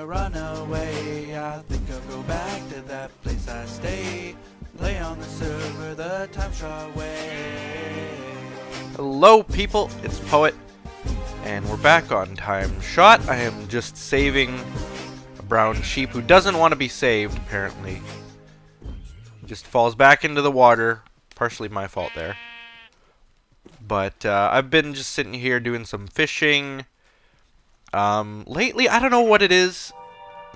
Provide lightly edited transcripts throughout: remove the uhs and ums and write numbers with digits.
wanna run away. I think I'll go back to that place I stay. Play on the server the TimeShot way. Hello people, it's Poet, and we're back on TimeShot. I am just saving a brown sheep who doesn't want to be saved, apparently. He just falls back into the water. Partially my fault there. But I've been just sitting here doing some fishing. Lately, I don't know what it is.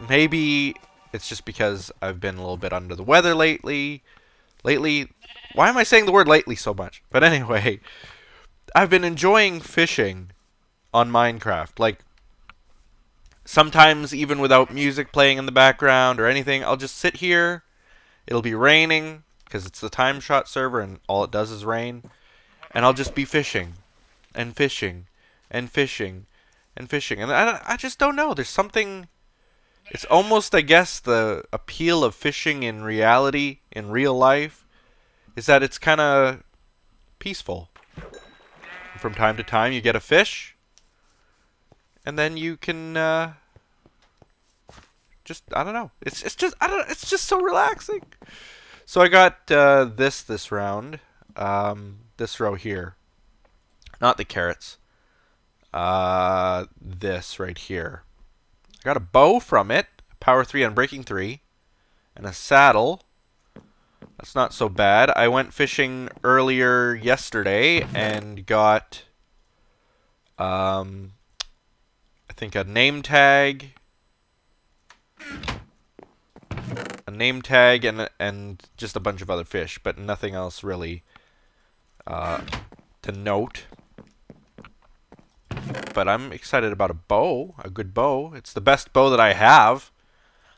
Maybe it's just because I've been a little bit under the weather lately. Why am I saying the word lately so much? But anyway, I've been enjoying fishing on Minecraft. Like, sometimes even without music playing in the background or anything, I'll just sit here. It'll be raining because it's the TimeShot server and all it does is rain. And I'll just be fishing and fishing and fishing and fishing. And I just don't know. There's something... It's almost, I guess, the appeal of fishing in reality, in real life, is that it's kind of peaceful. From time to time, you get a fish, and then you can just, I don't know. It's just so relaxing. So I got this round, this row here, not the carrots. This right here. I got a bow from it, power 3 on breaking 3, and a saddle. That's not so bad. I went fishing earlier yesterday and got, I think a name tag, and just a bunch of other fish, but nothing else really to note. But I'm excited about a bow, a good bow. It's the best bow that I have.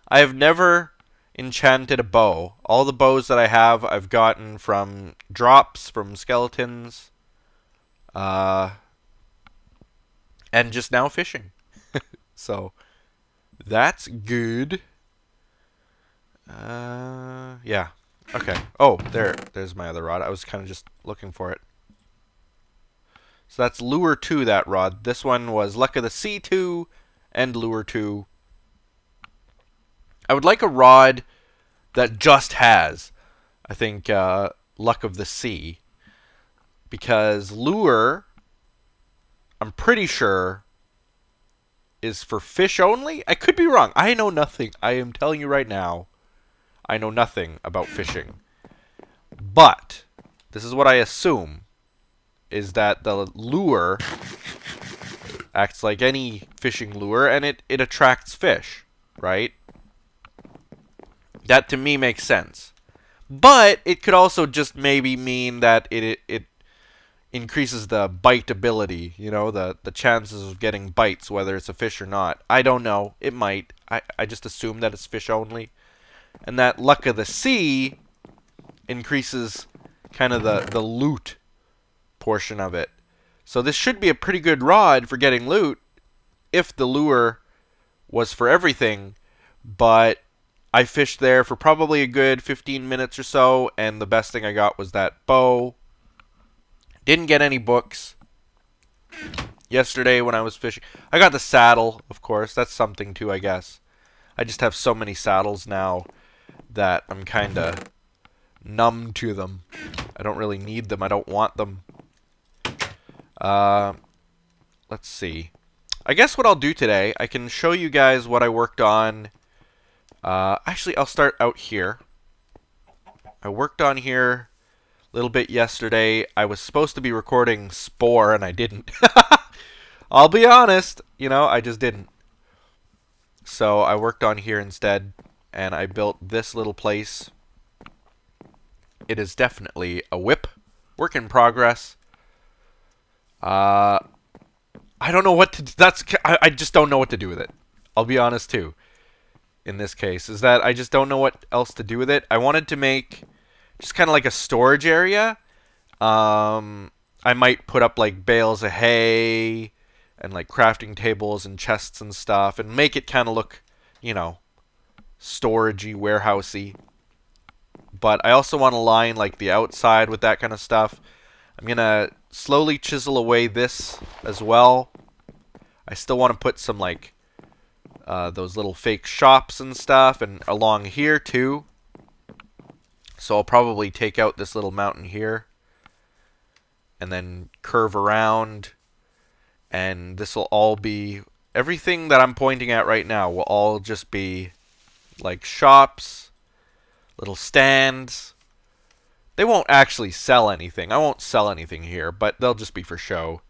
I have never enchanted a bow. All the bows that I have, I've gotten from drops, from skeletons, and just now fishing. So, that's good. Yeah. Okay. Oh, there's my other rod. I was kind of just looking for it. So that's Lure 2, that rod. This one was Luck of the Sea 2 and Lure 2. I would like a rod that just has, I think, Luck of the Sea. Because Lure, I'm pretty sure, is for fish only. I could be wrong. I know nothing. I am telling you right now, I know nothing about fishing. But, this is what I assume, is that the lure acts like any fishing lure, and it attracts fish, right? That to me makes sense. But it could also just maybe mean that it increases the bite ability, you know, the chances of getting bites, whether it's a fish or not. I don't know. It might. I just assume that it's fish only. And that Luck of the Sea increases kind of the loot portion of it. So this should be a pretty good rod for getting loot if the lure was for everything, but I fished there for probably a good 15 minutes or so, and the best thing I got was that bow. Didn't get any books yesterday when I was fishing. I got the saddle, of course. That's something too, I guess. I just have so many saddles now that I'm kind of numb to them. I don't really need them. I don't want them. Let's see. I guess what I'll do today, I can show you guys what I worked on. Actually, I'll start out here. I worked on here a little bit yesterday. I was supposed to be recording Spore, and I didn't. I'll be honest, you know, I just didn't. So I worked on here instead, and I built this little place. It is definitely a whip. Work in progress. I don't know what to... I just don't know what to do with it. I'll be honest, too. In this case, is that I just don't know what else to do with it. I wanted to make just kind of like a storage area. I might put up like bales of hay and like crafting tables and chests and stuff and make it kind of look, you know, storagey, warehousey. But I also want to line like the outside with that kind of stuff. I'm gonna slowly chisel away this as well. I still want to put some like those little fake shops and stuff, and along here too. So I'll probably take out this little mountain here and then curve around, and this will all be, everything that I'm pointing at right now will all just be like shops, little stands. They won't actually sell anything. I won't sell anything here, but they'll just be for show.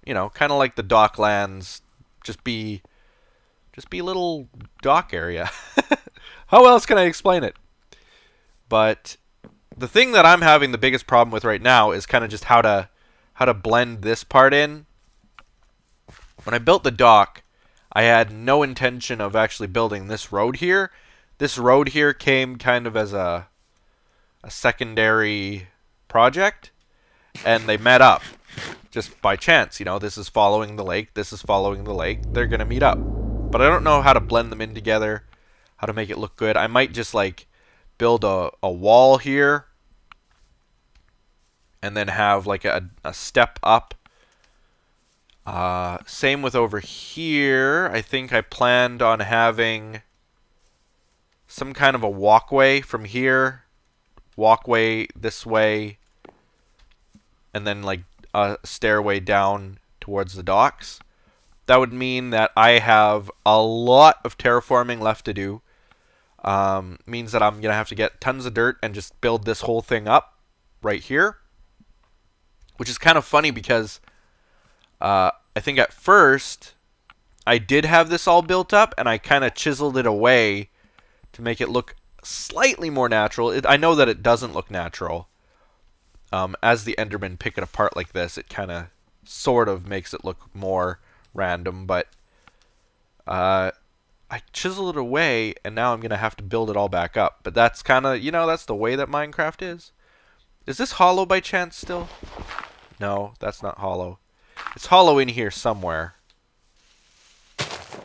You know, kind of like the docklands, just be a little dock area. How else can I explain it? But the thing that I'm having the biggest problem with right now is kind of just how to blend this part in. When I built the dock, I had no intention of actually building this road here. This road here came kind of as a secondary project, and they met up just by chance. You know, this is following the lake, this is following the lake. They're gonna meet up, but I don't know how to blend them in together, how to make it look good. I might just like build a wall here and then have like a step up. Same with over here. I think I planned on having some kind of a walkway from here, walkway this way, and then like a stairway down towards the docks. That would mean that I have a lot of terraforming left to do. Means that I'm gonna have to get tons of dirt and just build this whole thing up right here, which is kind of funny because I think at first I did have this all built up and I kind of chiseled it away to make it look slightly more natural. I know that it doesn't look natural. As the Endermen pick it apart like this, it kind of sort of makes it look more random, but I chiseled it away and now I'm gonna have to build it all back up. But that's kind of, you know, that's the way that Minecraft is. Is this hollow by chance still? No, that's not hollow. It's hollow in here somewhere.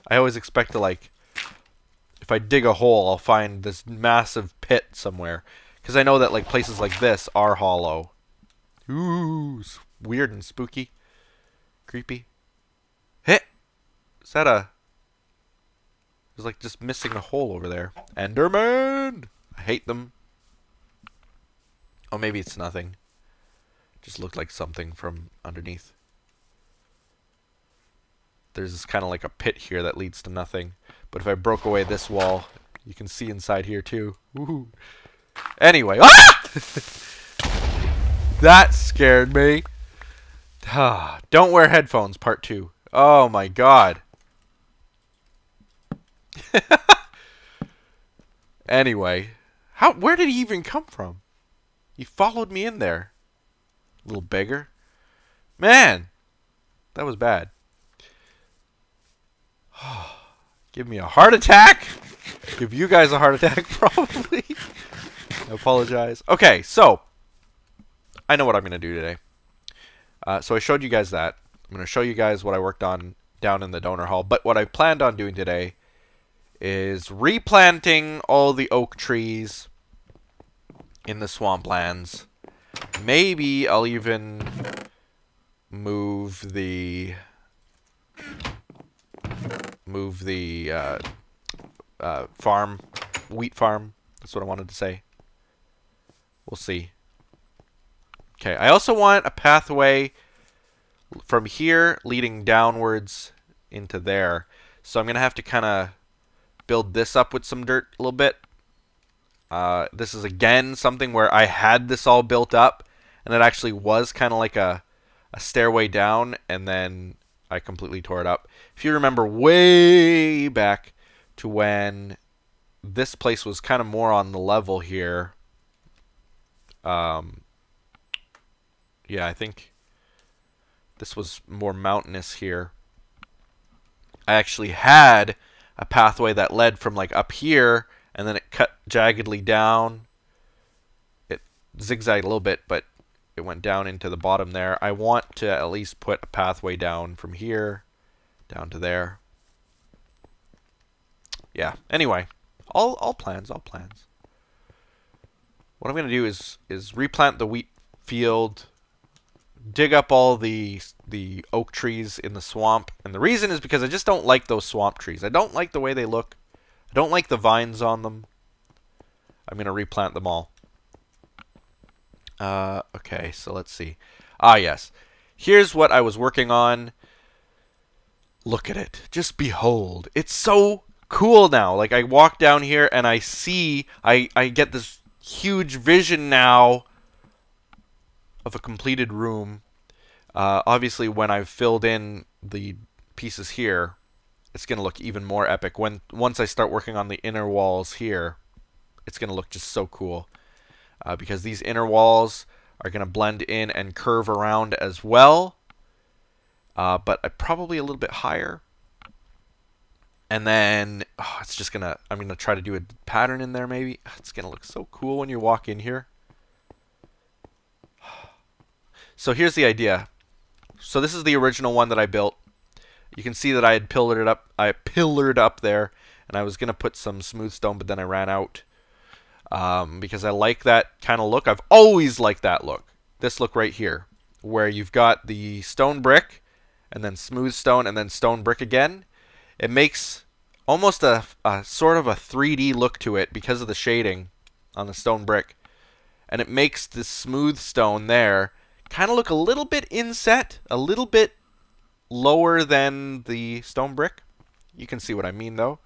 I always expect to, like, if I dig a hole, I'll find this massive pit somewhere, because I know that like places like this are hollow. Ooh, weird and spooky, creepy. Hit. Is that a? There's like just missing a hole over there. Enderman! I hate them. Oh, maybe it's nothing. Just looked like something from underneath. There's this kind of like a pit here that leads to nothing. But if I broke away this wall, you can see inside here too. Woohoo! Anyway, ah! That scared me. Don't wear headphones, part 2. Oh my god. Anyway, where did he even come from? He followed me in there. Little beggar. Man, that was bad. Give me a heart attack. Give you guys a heart attack, probably. I apologize. Okay, so I know what I'm going to do today. So I showed you guys that. I'm going to show you guys what I worked on down in the donor hall. But what I planned on doing today is replanting all the oak trees in the swamplands. Maybe I'll even move the farm, wheat farm. That's what I wanted to say. We'll see. Okay, I also want a pathway from here leading downwards into there. So I'm going to have to kind of build this up with some dirt a little bit. This is again something where I had this all built up and it actually was kind of like a stairway down, and then I completely tore it up. If you remember way back to when this place was kind of more on the level here. Yeah, I think this was more mountainous here. I actually had a pathway that led from like up here, and then it cut jaggedly down. It zigzagged a little bit, but it went down into the bottom there. I want to at least put a pathway down from here down to there. Yeah, anyway, all plans. What I'm going to do is replant the wheat field, dig up all the oak trees in the swamp, and the reason is because I just don't like those swamp trees. I don't like the way they look. I don't like the vines on them. I'm gonna replant them all. Okay, so let's see. Ah, yes. Here's what I was working on. Look at it. Just behold. It's so cool now. Like, I walk down here and I see, I get this huge vision now of a completed room. Obviously, when I've filled in the pieces here, it's going to look even more epic. Once I start working on the inner walls here, it's going to look just so cool. Because these inner walls are going to blend in and curve around as well. But probably a little bit higher. And then it's just going to, I'm going to try to do a pattern in there maybe. It's going to look so cool when you walk in here. So here's the idea. So this is the original one that I built. You can see that I had pillared it up. I pillared up there, and I was gonna put some smooth stone, but then I ran out because I like that kind of look. I've always liked that look. This look right here, where you've got the stone brick, and then smooth stone, and then stone brick again. It makes almost a sort of a 3D look to it because of the shading on the stone brick, and it makes this smooth stone there kind of look a little bit inset, a little bit lower than the stone brick. You can see what I mean, though.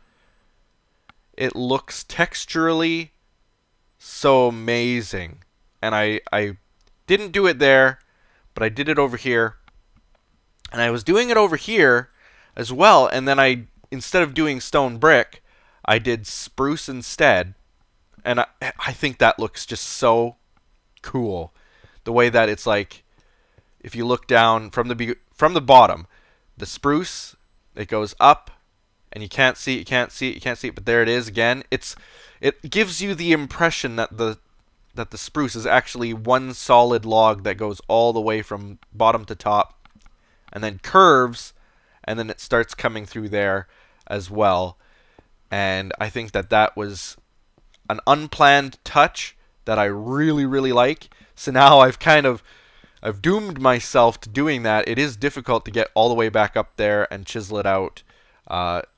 It looks texturally so amazing. And I didn't do it there, but I did it over here. And I was doing it over here as well, and then instead of doing stone brick, I did spruce instead. And I think that looks just so cool. The way that it's like, if you look down from the bottom, the spruce, it goes up, and you can't see it, but there it is again. It gives you the impression that the spruce is actually one solid log that goes all the way from bottom to top, and then curves, and then it starts coming through there as well. And I think that was an unplanned touch that I really, really like. So now I've doomed myself to doing that. It is difficult to get all the way back up there and chisel it out.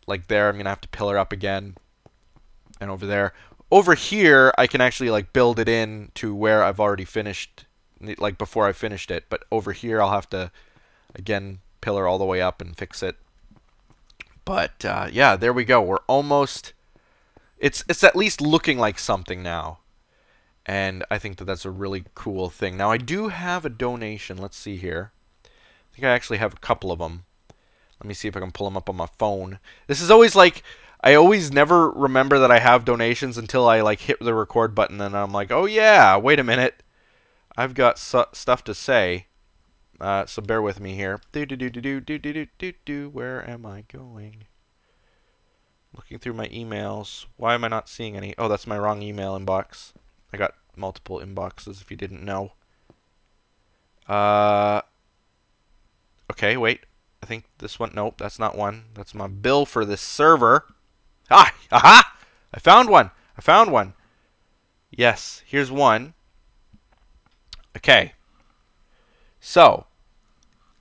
Like there, I'm going to have to pillar up again. And over there. Over here, I can actually like build it in to where I've already finished, like before I finished it. But over here, I'll have to, again, pillar all the way up and fix it. But yeah, there we go. We're almost, it's at least looking like something now. And I think that's a really cool thing. Now, I do have a donation. Let's see here. I think I actually have a couple of them. Let me see if I can pull them up on my phone. This is always like, I always never remember that I have donations until I like hit the record button, and I'm like, oh yeah, wait a minute. I've got stuff to say. So bear with me here. Where am I going? Looking through my emails. Why am I not seeing any? Oh, that's my wrong email inbox. I got multiple inboxes, if you didn't know. Okay, wait. I think this one. Nope, that's not one. That's my bill for this server. Aha! I found one. I found one. Yes, here's one. Okay. So,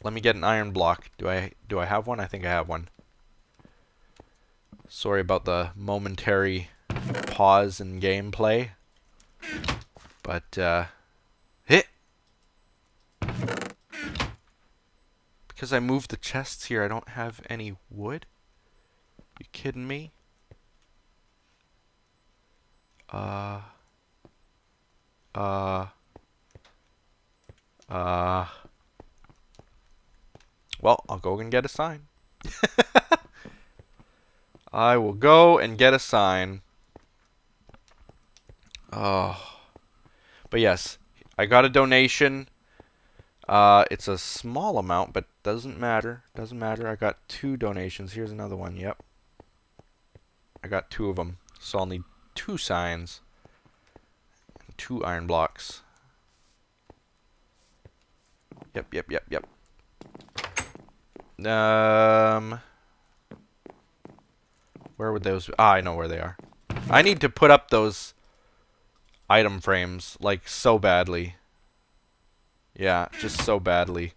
let me get an iron block. Do I have one? I think I have one. Sorry about the momentary pause in gameplay. But, hit! Because I moved the chests here, I don't have any wood? You kidding me? Well, I'll go and get a sign. I will go and get a sign. Oh. But yes, I got a donation. It's a small amount, but doesn't matter. Doesn't matter. I got 2 donations. Here's another one. Yep. I got 2 of them. So I'll need 2 signs. 2 iron blocks. Yep. Where would those... Ah, I know where they are. I need to put up those item frames, like, so badly. Yeah, just so badly.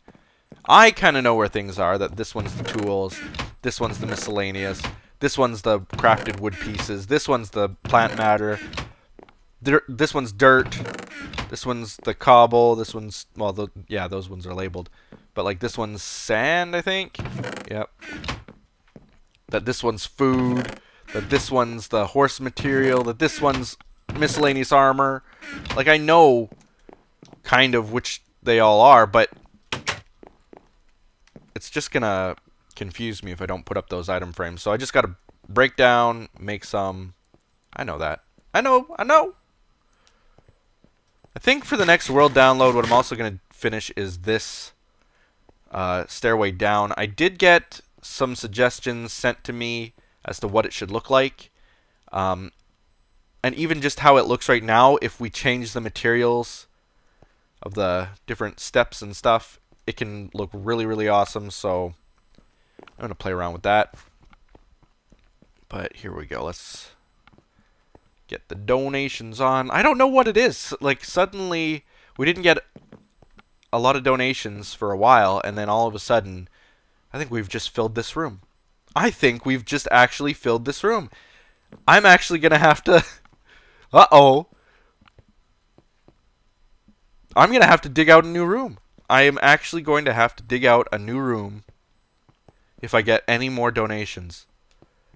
I kind of know where things are. That this one's the tools. This one's the miscellaneous. This one's the crafted wood pieces. This one's the plant matter. This one's dirt. This one's the cobble. This one's, well, yeah, those ones are labeled. But, like, this one's sand, I think. Yep. That this one's food. That this one's the horse material. That this one's miscellaneous armor. Like, I know kind of which they all are, but it's just gonna confuse me if I don't put up those item frames. So I just gotta break down, make some. I know that. I know. I think for the next world download, what I'm also gonna finish is this stairway down. I did get some suggestions sent to me as to what it should look like. And even just how it looks right now, if we change the materials of the different steps and stuff, it can look really, really awesome. So I'm going to play around with that. But here we go. Let's get the donations on. I don't know what it is. Like, suddenly we didn't get a lot of donations for a while, and then all of a sudden, I think we've just filled this room. I think we've just actually filled this room. I'm actually going to have to... Uh-oh. I'm going to have to dig out a new room. I am actually going to have to dig out a new room if I get any more donations.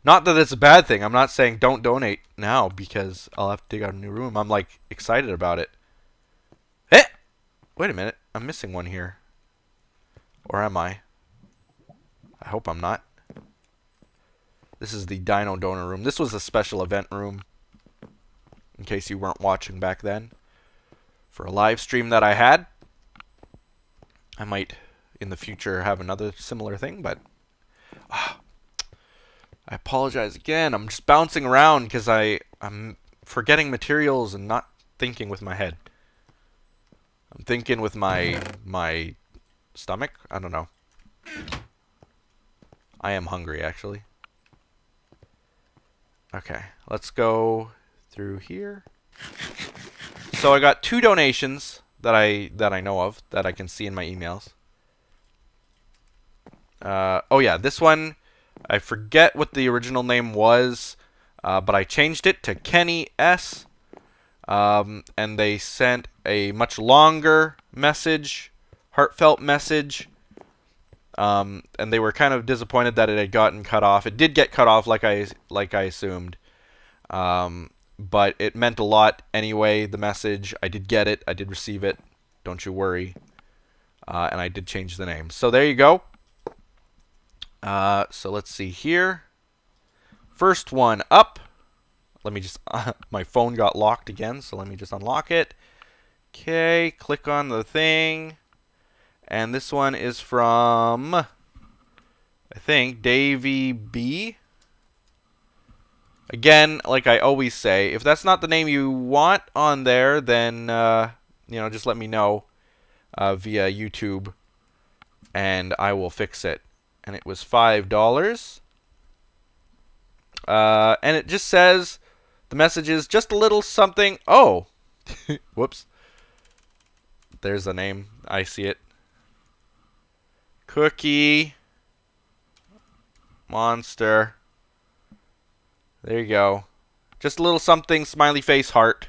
Not that it's a bad thing. I'm not saying don't donate now because I'll have to dig out a new room. I'm, like, excited about it. Eh! Wait a minute. I'm missing one here. Or am I? I hope I'm not. This is the Dino Donor room. This was a special event room, in case you weren't watching back then, for a live stream that I had. I might, in the future, have another similar thing, but I apologize again. I'm just bouncing around because I'm forgetting materials and not thinking with my head. I'm thinking with my stomach. I don't know. I am hungry, actually. Okay, let's go through here. So I got 2 donations that I know of that I can see in my emails. Oh yeah, this one, I forget what the original name was, but I changed it to Kenny S. And they sent a much longer message, heartfelt message. And they were kind of disappointed that it had gotten cut off. It did get cut off, like I assumed. But it meant a lot anyway, the message. I did get it. I did receive it. Don't you worry. And I did change the name. So there you go. So let's see here. First one up. Let me just... my phone got locked again, so let me just unlock it. Okay, click on the thing. And this one is from, I think, Davey B. Again, like I always say, if that's not the name you want on there, then, you know, just let me know via YouTube, and I will fix it. And it was $5. And it just says, the message is just a little something. Oh, whoops. There's the name. I see it. Cookie Monster. There you go. Just a little something, smiley face, heart.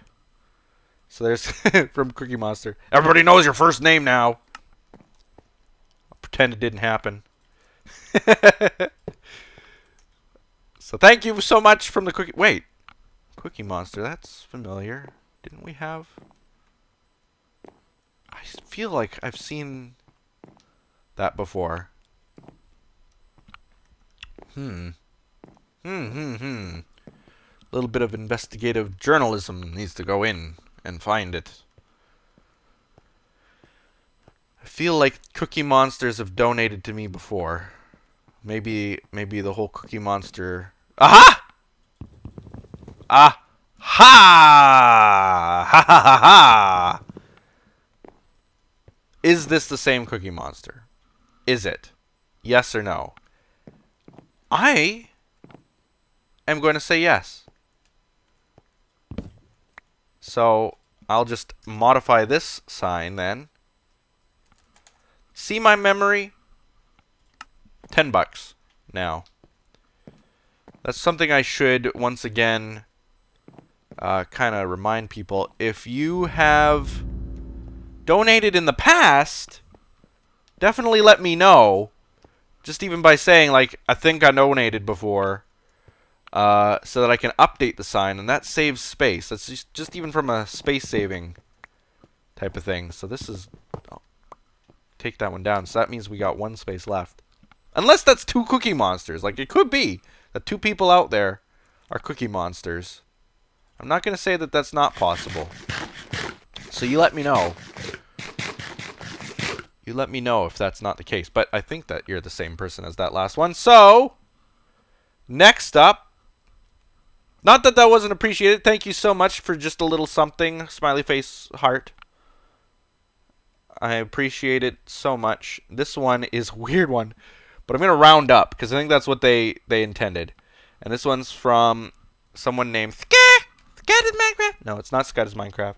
So there's from Cookie Monster. Everybody knows your first name now. I'll pretend it didn't happen. So thank you so much from the Cookie... Wait. Cookie Monster, that's familiar. Didn't we have... I feel like I've seen... that before. A little bit of investigative journalism needs to go in and find it. I feel like Cookie Monsters have donated to me before. Maybe the whole Cookie Monster... Aha! Aha! Ha ha ha ha! Is this the same Cookie Monster? Is it? Yes or no? I am going to say yes. So I'll just modify this sign then See my memory? $10 now. That's something I should, once again, kind of remind people. If you have donated in the past, definitely let me know. Just even by saying, like, I think I donated before, so that I can update the sign, and that saves space. That's just even from a space-saving type of thing. So this is... Oh, take that one down. So that means we got 1 space left. Unless that's 2 Cookie Monsters. Like, it could be that 2 people out there are Cookie Monsters. I'm not going to say that that's not possible. So you let me know. You let me know if that's not the case. But I think that you're the same person as that last one. So, next up. Not that that wasn't appreciated. Thank you so much for just a little something. Smiley face heart. I appreciate it so much. This one is a weird one. But I'm going to round up, because I think that's what they intended. And this one's from someone named Sky Does Minecraft. No, it's not Sky Does Minecraft.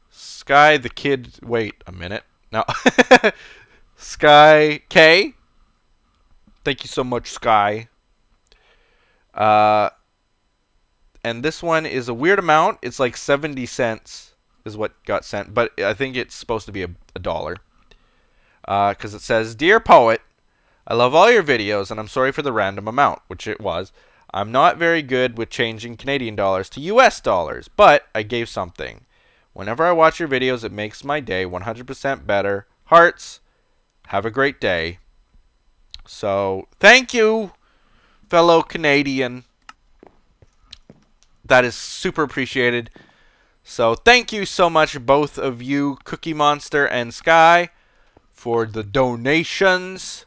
Sky the Kid. Wait a minute. No. Sky K. Thank you so much, Sky. And this one is a weird amount. It's like 70 cents is what got sent. But I think it's supposed to be a $1. Because it says, Dear Poet, I love all your videos, and I'm sorry for the random amount, which it was. I'm not very good with changing Canadian dollars to US dollars, but I gave something. Whenever I watch your videos, it makes my day 100% better. Hearts, have a great day. So, thank you, fellow Canadian. That is super appreciated. So, thank you so much, both of you, Cookie Monster and Sky, for the donations.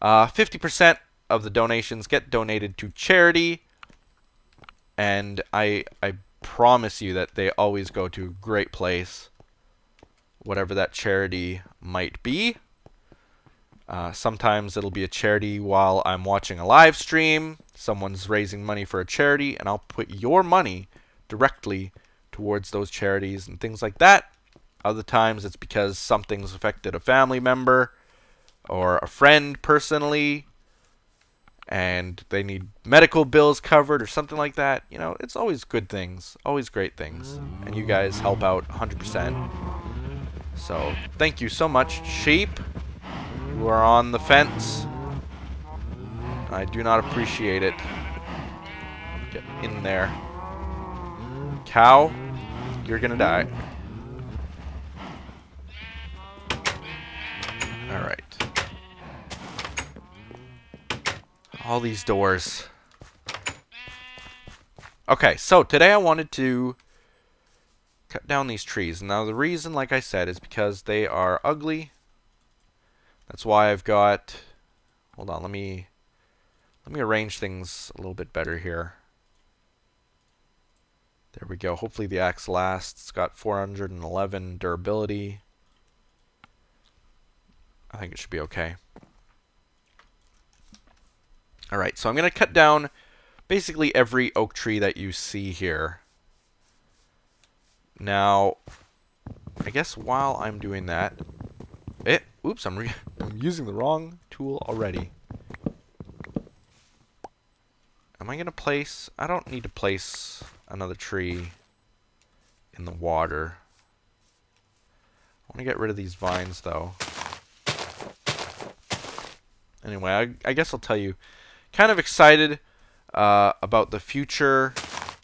50% of the donations get donated to charity, and I promise you that they always go to a great place, whatever that charity might be. Sometimes it'll be a charity while I'm watching a live stream. Someone's raising money for a charity, and I'll put your money directly towards those charities and things like that. Other times it's because something's affected a family member or a friend personally, and they need medical bills covered or something like that. You know, it's always good things, always great things, and you guys help out 100%. So thank you so much. Sheep, you are on the fence. I do not appreciate it. Get in there. Cow, you're gonna die. Alright. All these doors. Okay, so today I wanted to cut down these trees. Now the reason, like I said, is because they are ugly. That's why I've got... Hold on, let me arrange things a little bit better here. There we go. Hopefully the axe lasts. It's got 411 durability. I think it should be okay. Alright, so I'm going to cut down basically every oak tree that you see here. Now, I guess while I'm doing that... Oops, I'm using the wrong tool already. Am I going to place... I don't need to place another tree in the water. I want to get rid of these vines, though. Anyway, I guess I'll tell you. Kind of excited about the future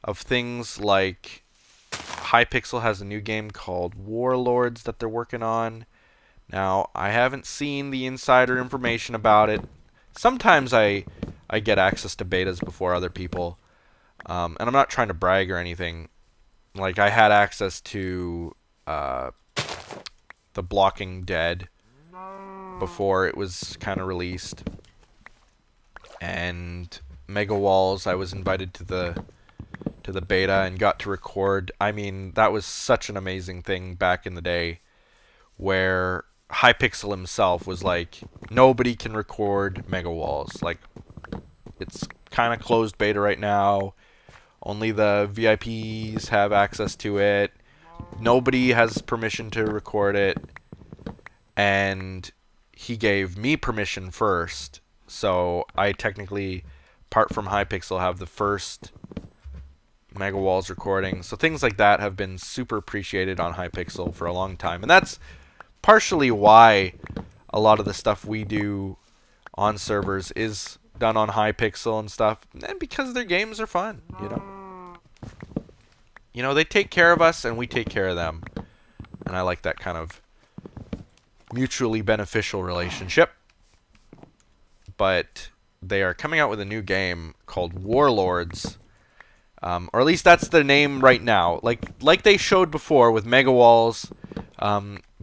of things like Hypixel has a new game called Warlords that they're working on. Now, I haven't seen the insider information about it. Sometimes I get access to betas before other people. And I'm not trying to brag or anything. Like, I had access to The Blocking Dead before it was kind of released. And Mega Walls, I was invited to the beta and got to record. I mean, that was such an amazing thing back in the day, where Hypixel himself was like, nobody can record Mega Walls. Like, it's kind of closed beta right now. Only the VIPs have access to it. Nobody has permission to record it. and he gave me permission first. So I technically, apart from Hypixel, have the first Mega Walls recording. So things like that have been super appreciated on Hypixel for a long time. And that's partially why a lot of the stuff we do on servers is done on Hypixel and stuff. And because their games are fun, you know. You know, they take care of us and we take care of them. And I like that kind of mutually beneficial relationship. But they are coming out with a new game called Warlords. Or at least that's the name right now. Like they showed before with Mega Walls.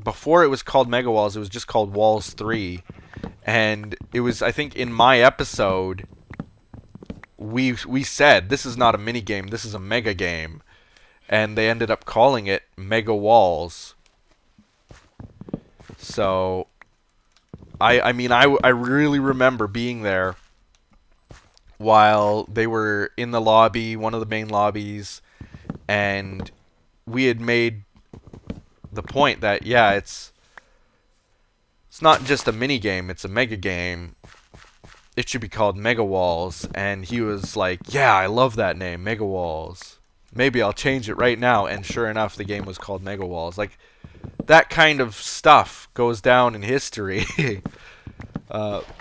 Before it was called Mega Walls, it was just called Walls 3. And it was, I think, in my episode, we said, this is not a mini game, this is a mega game. And they ended up calling it Mega Walls. So, I mean, I really remember being there while they were in the lobby, one of the main lobbies, and we had made the point that, yeah, it's not just a mini game, it's a mega game. It should be called Mega Walls. And he was like, yeah, I love that name, Mega Walls. Maybe I'll change it right now. And sure enough, the game was called Mega Walls. Like, that kind of stuff goes down in history.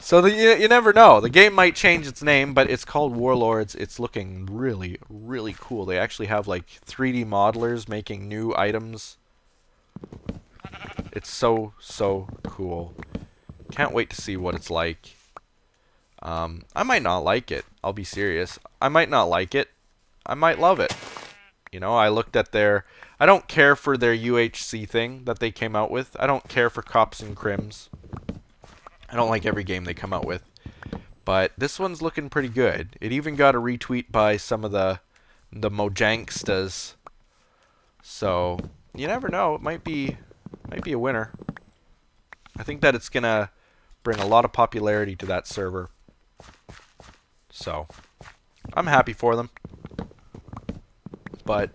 So you never know. The game might change its name, but it's called Warlords. It's looking really, really cool. They actually have like 3D modelers making new items. It's so, so cool. Can't wait to see what it's like. I might not like it. I'll be serious. I might not like it. I might love it. You know, I looked at their... I don't care for their UHC thing that they came out with. I don't care for Cops and Crims. I don't like every game they come out with. But this one's looking pretty good. It even got a retweet by some of the Mojangstas. So, you never know. It might be a winner. I think that it's gonna bring a lot of popularity to that server. So, I'm happy for them. But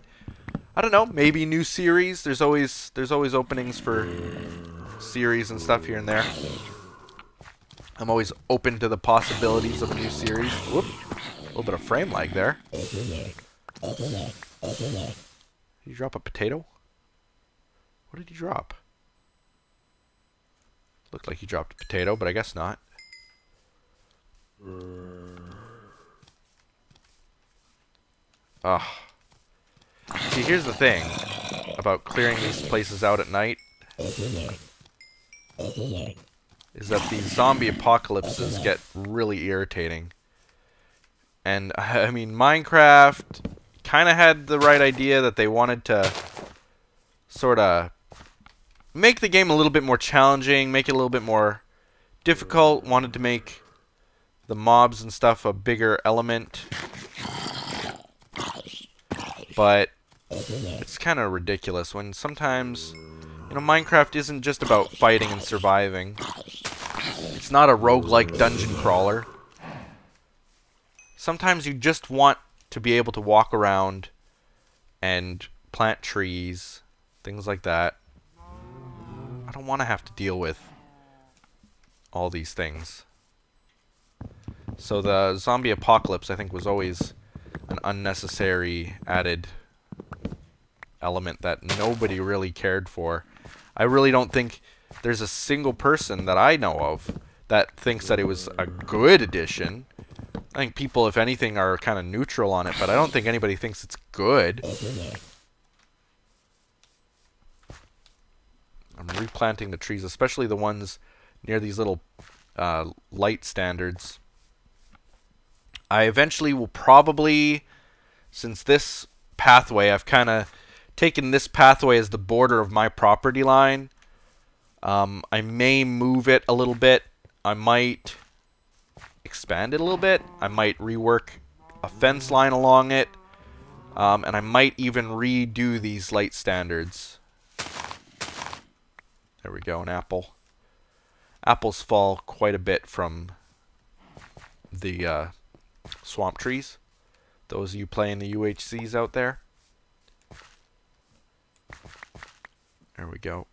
I don't know, maybe new series. There's always openings for series and stuff here and there. I'm always open to the possibilities of a new series. Whoop. A little bit of frame lag there. Did you drop a potato? What did you drop? Looked like you dropped a potato, but I guess not. Ugh. See, here's the thing about clearing these places out at night. Is that these zombie apocalypses get really irritating. And, I mean, Minecraft kind of had the right idea that they wanted to sort of make the game a little bit more challenging, make it a little bit more difficult, wanted to make the mobs and stuff a bigger element. But it's kind of ridiculous when sometimes, you know, Minecraft isn't just about fighting and surviving. It's not a roguelike dungeon crawler. Sometimes you just want to be able to walk around and plant trees, things like that. I don't want to have to deal with all these things. So the zombie apocalypse, I think, was always an unnecessary added element that nobody really cared for. I really don't think there's a single person that I know of that thinks that it was a good addition. I think people, if anything, are kind of neutral on it, but I don't think anybody thinks it's good. I'm replanting the trees, especially the ones near these little light standards. I eventually will probably, since this pathway, I've kind of taken this pathway as the border of my property line. I may move it a little bit. I might expand it a little bit. I might rework a fence line along it. And I might even redo these light standards. There we go, an apple. Apples fall quite a bit from the swamp trees. Those of you playing the UHCs out there. There we go.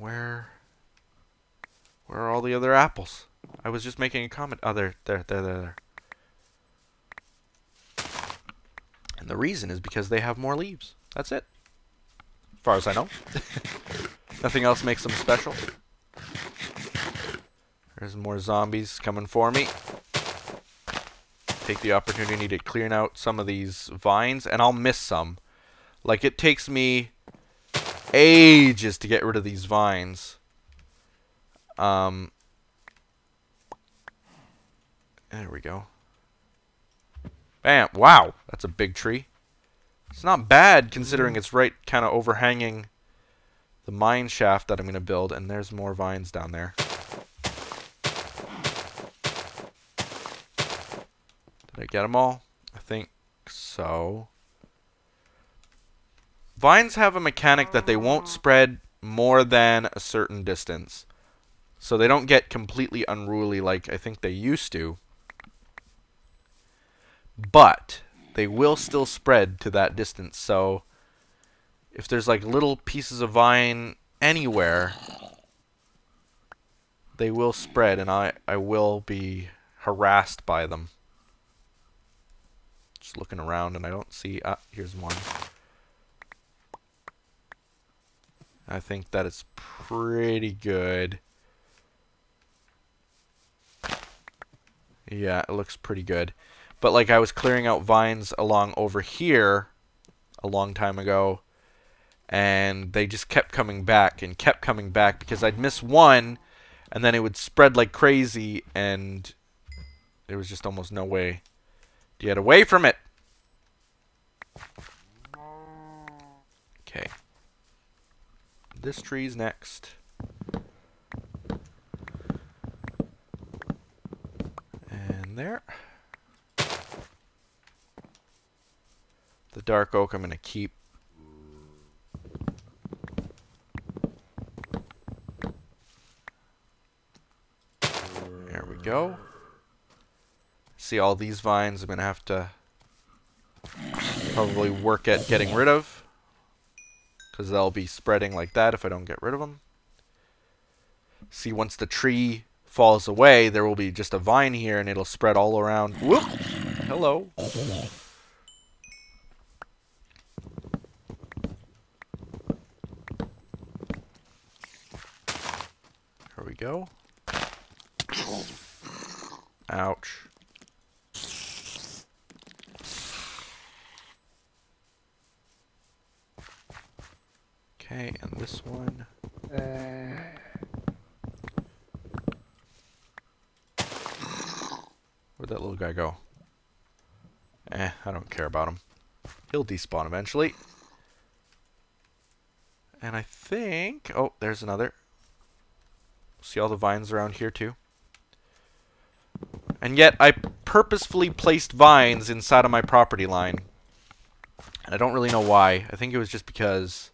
Where are all the other apples? I was just making a comment. Oh, there. And the reason is because they have more leaves. That's it. As far as I know. Nothing else makes them special. There's more zombies coming for me. Take the opportunity to clear out some of these vines, and I'll miss some. Like, it takes me ages to get rid of these vines. There we go. Bam! Wow, that's a big tree. It's not bad considering it's right kind of overhanging the mine shaft that I'm going to build, and there's more vines down there. Did I get them all? I think so. Vines have a mechanic that they won't spread more than a certain distance. So they don't get completely unruly like I think they used to. But they will still spread to that distance. So if there's like little pieces of vine anywhere, they will spread, and I will be harassed by them. Just looking around and I don't see... Ah, here's one. I think that it's pretty good. Yeah, it looks pretty good. But like I was clearing out vines along over here a long time ago, and they just kept coming back and kept coming back because I'd miss one and then it would spread like crazy and there was just almost no way to get away from it. Okay. This tree's next. And there. The dark oak I'm going to keep. There we go. See all these vines I'm going to have to probably work at getting rid of, because they'll be spreading like that if I don't get rid of them. See, once the tree falls away, there will be just a vine here and it'll spread all around. Whoop! Hello. There we go. Ouch. Okay, and this one. Where'd that little guy go? I don't care about him. He'll despawn eventually. And I think... Oh, there's another. See all the vines around here too? And yet, I purposefully placed vines inside of my property line. And I don't really know why. I think it was just because...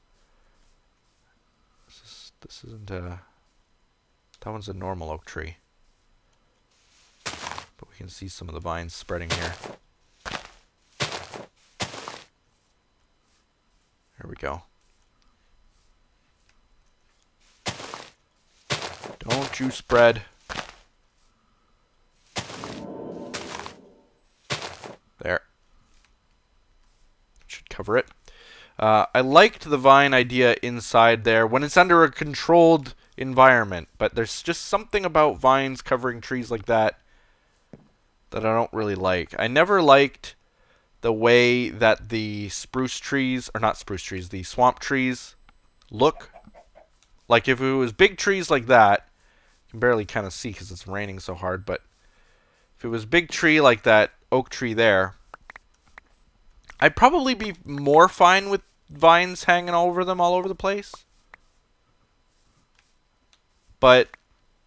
This isn't a... That one's a normal oak tree. But we can see some of the vines spreading here. There we go. Don't you spread. There. Should cover it. I liked the vine idea inside there when it's under a controlled environment, but there's just something about vines covering trees like that that I don't really like. I never liked the way that the spruce trees, or not spruce trees, the swamp trees look. Like if it was big trees like that, you can barely kind of see because it's raining so hard, but if it was big tree like that oak tree there, I'd probably be more fine with vines hanging over them all over the place. But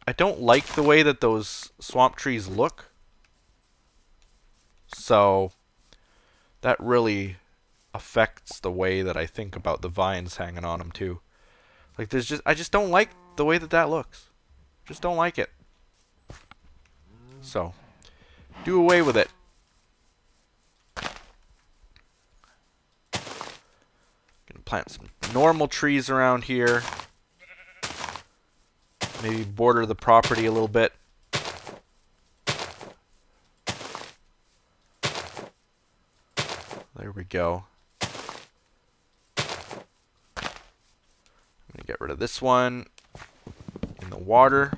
I don't like the way that those swamp trees look. So that really affects the way that I think about the vines hanging on them too. Like I just don't like the way that that looks. Just don't like it. So do away with it. Gonna plant some normal trees around here. maybe border the property a little bit. There we go. I'm gonna get rid of this one in the water.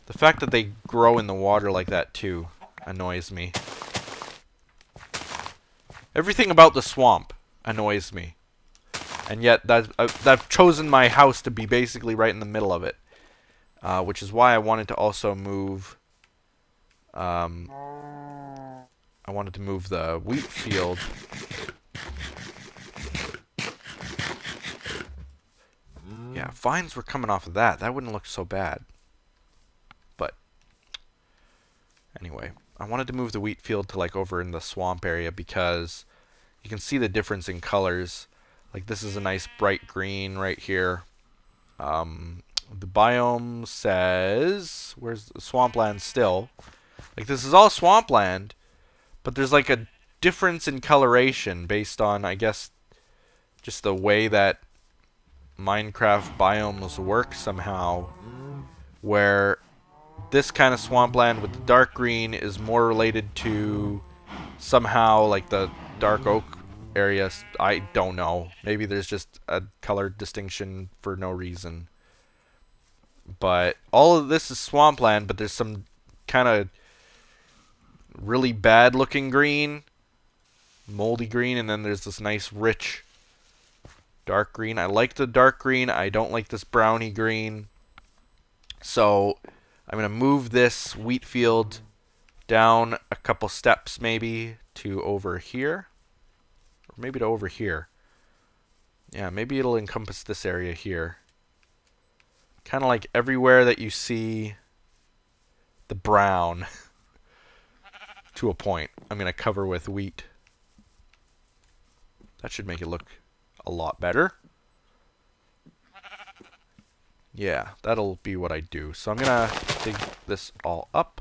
The fact that they grow in the water like that too annoys me. Everything about the swamp annoys me. And yet I've chosen my house to be basically right in the middle of it. Which is why I wanted to also move I wanted to move the wheat field. Yeah, vines were coming off of that. That wouldn't look so bad. But anyway, I wanted to move the wheat field to like over in the swamp area because you can see the difference in colors. Like this is a nice bright green right here. The biome says, where's the swampland still? Like this is all swampland, but there's like a difference in coloration based on, I guess, just the way that Minecraft biomes work somehow, where this kind of swampland with the dark green is more related to somehow like the dark oak area. I don't know. Maybe there's just a color distinction for no reason. But all of this is swampland, but there's some kind of really bad looking green, moldy green, and then there's this nice rich dark green. I like the dark green. I don't like this browny green. So I'm going to move this wheat field down a couple steps maybe to over here. Or maybe to over here. Yeah, maybe it'll encompass this area here. Kind of like everywhere that you see the brown to a point. I'm going to cover with wheat. That should make it look a lot better. Yeah, that'll be what I do. So I'm going to dig this all up.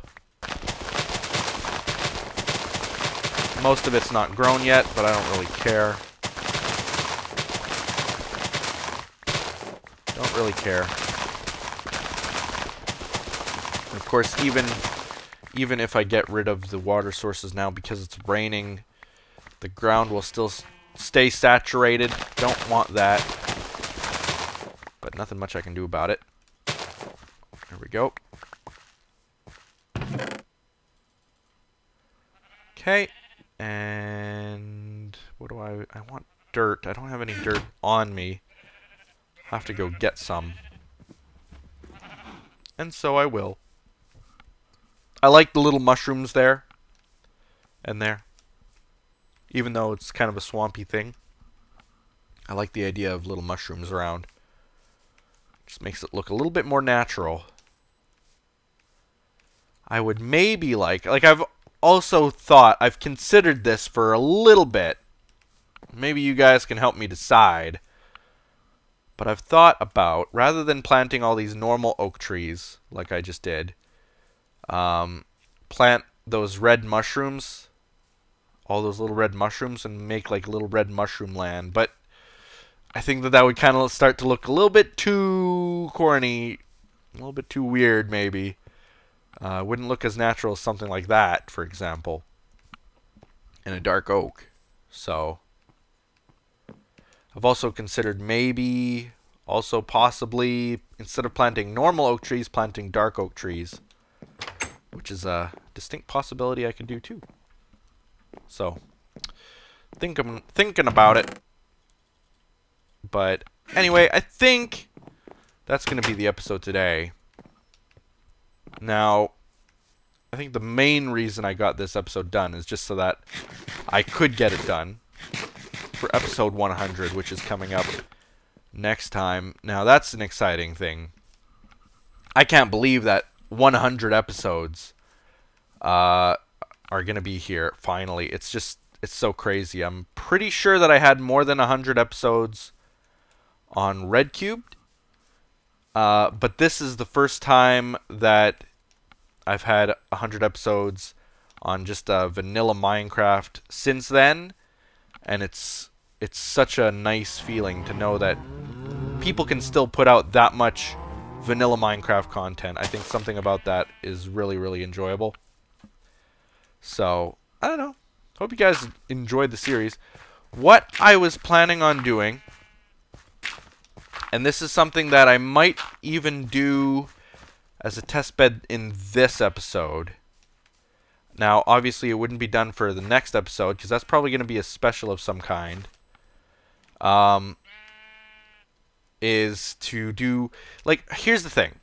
Most of it's not grown yet, but I don't really care. Don't really care. And of course, even if I get rid of the water sources now because it's raining, the ground will still stay saturated. Don't want that. But nothing much I can do about it. There we go. Okay. And what do I want dirt. I don't have any dirt on me. I'll have to go get some. And so I will. I like the little mushrooms there. And there. Even though it's kind of a swampy thing. I like the idea of little mushrooms around. Just makes it look a little bit more natural. I would maybe like I've also thought, I've considered this for a little bit. Maybe you guys can help me decide. But I've thought about, rather than planting all these normal oak trees, like I just did, plant those red mushrooms, all those little red mushrooms, and make like little red mushroom land. But I think that would kind of start to look a little bit too corny, a little bit too weird maybe. Wouldn't look as natural as something like that, for example, in a dark oak. So I've also considered maybe, also possibly, instead of planting normal oak trees, planting dark oak trees, which is a distinct possibility I could do too. So I'm thinking about it. But anyway, I think that's going to be the episode today. Now, I think the main reason I got this episode done is just so that I could get it done for episode 100, which is coming up next time. Now, that's an exciting thing. I can't believe that 100 episodes are going to be here, finally. It's so crazy. I'm pretty sure that I had more than 100 episodes on Red Cubed. But this is the first time that I've had 100 episodes on just vanilla Minecraft since then, and it's such a nice feeling to know that people can still put out that much vanilla Minecraft content. I think something about that is really, really enjoyable. So, I don't know. Hope you guys enjoyed the series. What I was planning on doing, and this is something that I might even do as a test bed in this episode. Now, obviously, it wouldn't be done for the next episode, because that's probably going to be a special of some kind. Is to do, like, here's the thing.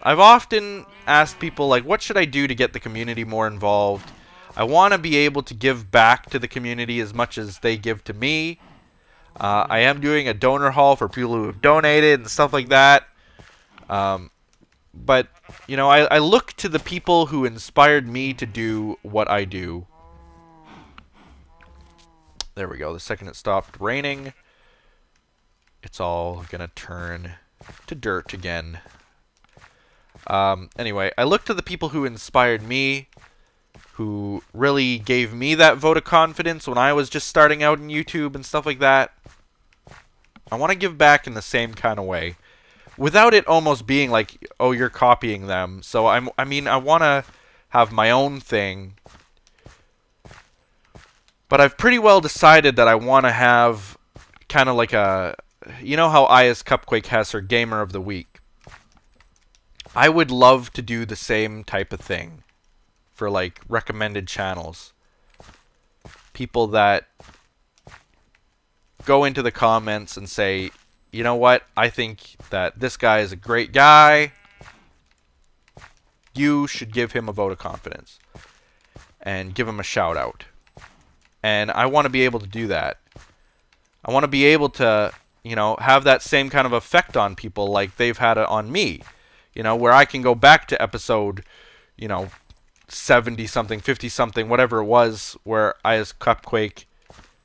I've often asked people, like, what should I do to get the community more involved? I want to be able to give back to the community as much as they give to me. I am doing a donor haul for people who have donated and stuff like that. But, you know, I look to the people who inspired me to do what I do. There we go. The second it stopped raining, it's all gonna turn to dirt again. Anyway, I look to the people who inspired me, who really gave me that vote of confidence when I was just starting out in YouTube and stuff like that. I want to give back in the same kind of way, without it almost being like, oh, you're copying them. So I mean, I want to have my own thing, but I've pretty well decided that I want to have kind of like a, you know how Aya's Cupquake has her Gamer of the Week? I would love to do the same type of thing for, like, recommended channels. People that go into the comments and say, you know what, I think that this guy is a great guy. You should give him a vote of confidence. And give him a shout out. And I want to be able to do that. I want to be able to, you know, have that same kind of effect on people like they've had it on me. You know, where I can go back to episode, you know, 70-something, 50-something, whatever it was, where Aya's Cupquake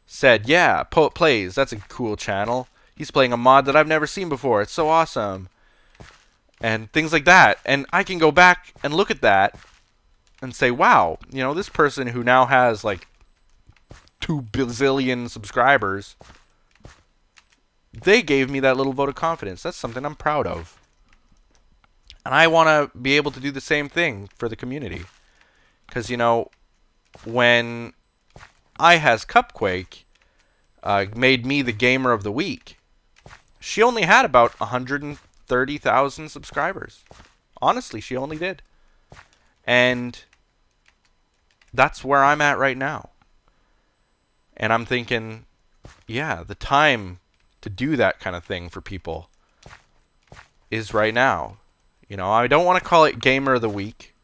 said, yeah, PoetPlays, that's a cool channel. He's playing a mod that I've never seen before. It's so awesome. And things like that. And I can go back and look at that and say, wow, you know, this person who now has, like, 2 bazillion subscribers, they gave me that little vote of confidence. That's something I'm proud of. And I want to be able to do the same thing for the community. Because, you know, when Aya's Cupquake made me the Gamer of the Week, she only had about 130,000 subscribers. Honestly, she only did. And that's where I'm at right now. And I'm thinking, yeah, the time to do that kind of thing for people is right now. You know, I don't want to call it Gamer of the Week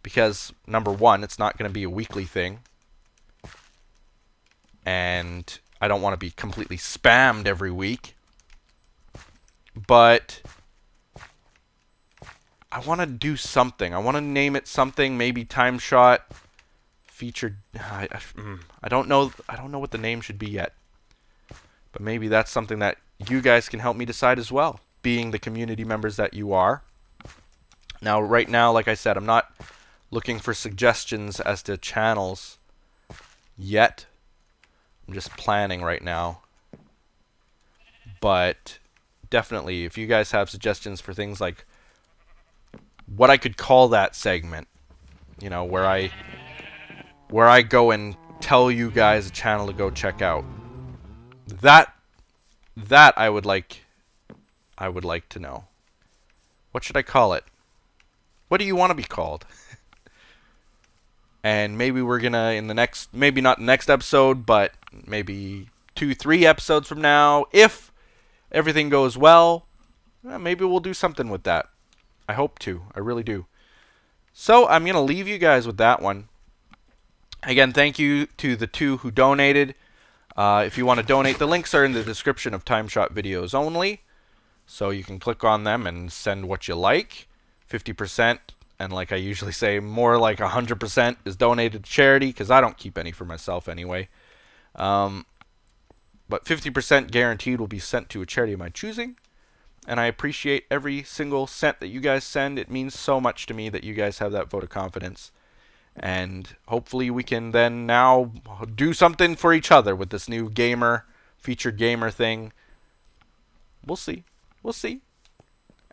because, number one, it's not going to be a weekly thing. And I don't want to be completely spammed every week. But I want to do something. I want to name it something, maybe TimeShot featured. I don't know what the name should be yet. But maybe that's something that you guys can help me decide as well, being the community members that you are. Now, right now, like I said, I'm not looking for suggestions as to channels yet. I'm just planning right now. But definitely, if you guys have suggestions for things like what I could call that segment, you know, where I go and tell you guys a channel to go check out. That I would like to know. What should I call it? What do you want to be called? And maybe we're gonna, in the next, maybe not the next episode, but maybe 2-3 episodes from now, if everything goes well, maybe we'll do something with that. I hope to. I really do. So I'm gonna leave you guys with that one. Again, thank you to the 2 who donated. If you want to donate, the links are in the description of TimeShot videos only. So you can click on them and send what you like. 50%, and like I usually say, more like 100% is donated to charity, because I don't keep any for myself anyway. But 50% guaranteed will be sent to a charity of my choosing. And I appreciate every single cent that you guys send. It means so much to me that you guys have that vote of confidence. And hopefully we can then now do something for each other with this new featured gamer thing. We'll see. We'll see.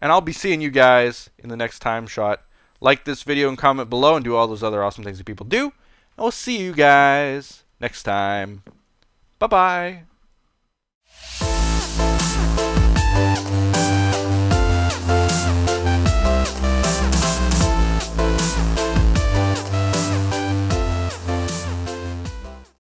And I'll be seeing you guys in the next time shot. Like this video and comment below and do all those other awesome things that people do. And we'll see you guys next time. Bye-bye.